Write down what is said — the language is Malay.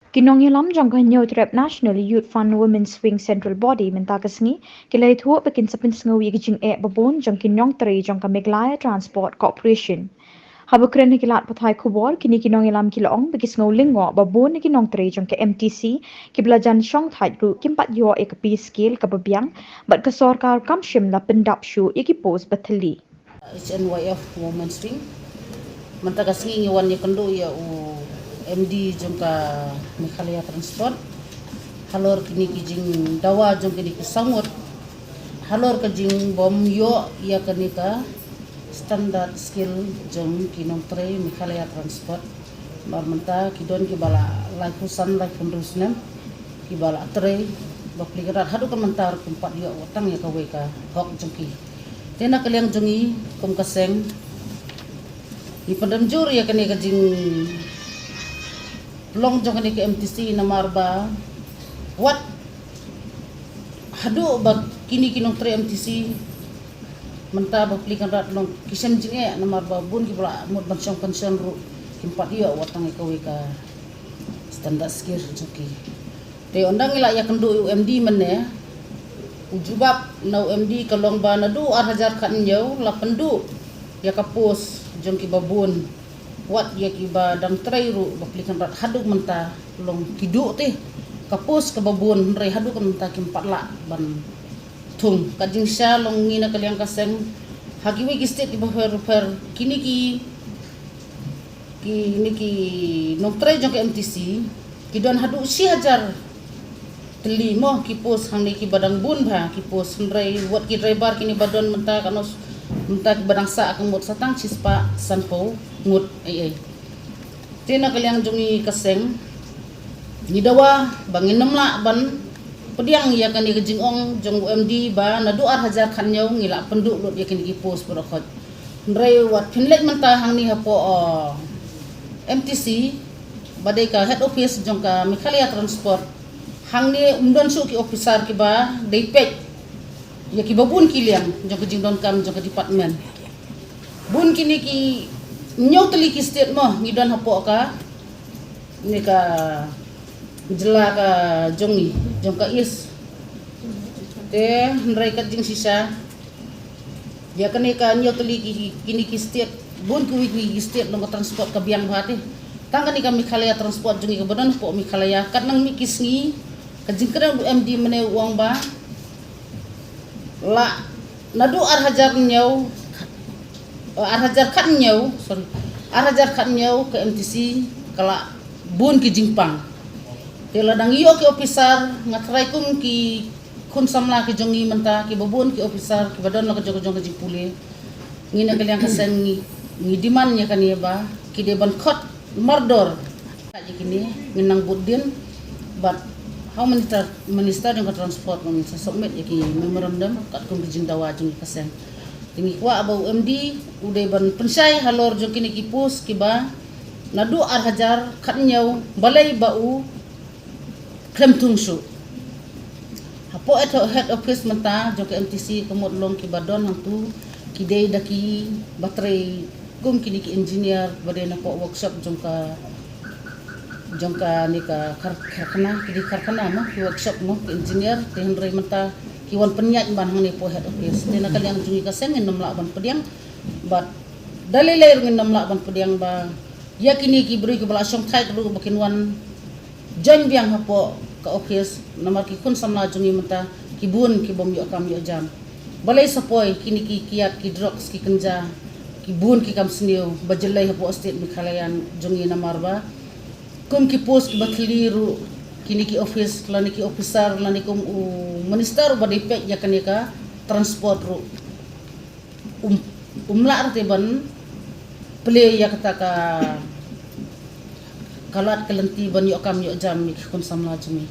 Kinong yalam jong ganyo trap National Youth Fund Women's Wing Central Body mentakasngi kilai thuo pekin sapin sngawi gijing babon jong kinong teri jong ka Meglaya Transport Corporation. Habukren kilat pathai kubor kini kinong yalam kilong bagi sngaw lingo babon ni kinong teri jong ka MTC kiblajan shong thai ru kimpat yo pi skill ka babyang bat ka sorkar kamshim la pendap shu pos bathali. HNYF Women's Wing mentakasngi ngiwan kendo ya MD jongka Meghalaya Transport halor kini kijing dawa jong kini kesangut halor kejing bom yo ya kini ka standard skill jong kinong tre Meghalaya Transport menta kidon kibala lai kusan lai kundusnem kibala tre bapligerat hadu kan mentar kumpat yo watang ya kawe ka hok jongki tena kaliang jongi kum kaseng di pendam jur ya kini kejing long jong kani ke MTC na marba what hadu bag kini kinong tre MTC menta baplikan rat long kisem jinge na marba bun ki bra mod bansong pension ru kimpat iyo watang ikaw ka standard skill joki te ondang ila ya kendo UMD menne ujubab na UMD kalong ba na du hajar kan nyaw la pendu ya kapos jong ki babun wat ya kiba dang trairu baplikan rat haduk menta long kidu teh kapus ke babun rei haduk menta kimpat la ban tung kajing sya long ngina kaliang kaseng hagiwi kistet iba fer kini ki nok trai jong ke MTC kidon haduk si hajar teli moh kipus hang ni ki badang bun ba kipus rei wat ki driver kini badon menta kanos menta badang sa akang mot satang cispa sanpo ngut ai tena kaliang jongi kaseng ni dawa bangin namla ban pediang ya kan ni jingong jong UMD ba na 2,000 khanyaw ngila penduk lut ya kini kipos prokot ndrei wat pinlet menta hang ni hapo MTC badai ka head office jong ka Meghalaya Transport hang ni umdon su ki officer ki ba depek ya ki babun kiliang jong jing don kam jong department bun kini ki nyaw teli ki state mo ngidon hapo ka ni ka jela ka jongi jong ka is te ndrai ka jing sisa dia kani ka nyaw teli kini ki state bun ku wi state long transport ka biang bahati tangga ni ka Meghalaya Transport jongi ka badan po Meghalaya kat nang mikisngi ka jingkrang MD mene uang ba la nadu hajar nyaw hajar kan nyaw sorry hajar kan nyaw ke MTC kala bun ki jingpang tela dang iyo ki officer ngatrai kum ki kun samla ki jongi menta ki babun ki officer ki badon la ka jong ki pule ngina kaliang kasen ngi diman nya kan ba ki de ban khot mardor kaji kini nginang budin but how minister yang transport minister submit yaki memorandum kat kum bijing dawa jung kasen tingi kwa abau MD udah ban pensai halor jong kini kipus kiba nadu hajar khatnyau balai bau krem tungsu hapo eto head office menta jong ke MTC kemot long kibadon hang tu kidei daki baterai kum kini ki engineer badai na po workshop jong ka ni ka karkhana kidi karkhana mo ki workshop mo ki engineer te hendrai menta ki wan penyat ban hang ni po head office tena kaliang jungi kaseng ngin namla ban pediang bat dalilai ngin namla ban pediang ba ya kini ki beri ki bala syong thai ru bakin wan jan biang hapo ka office namar ki kun samla jungi menta ki bun ki bom yo kam yo jam balai sapoi kini ki kiat ki drugs ki kenja ki bun ki kam snio bajelai hapo state Meghalaya jungi namar ba kum ki post ki bathliru kini ki office lani ki officer lani kum minister badipek ya kanika transport ru umla arte ban play ya kata ka kalat kelenti ban yo kam yo jam ki kun samla jumi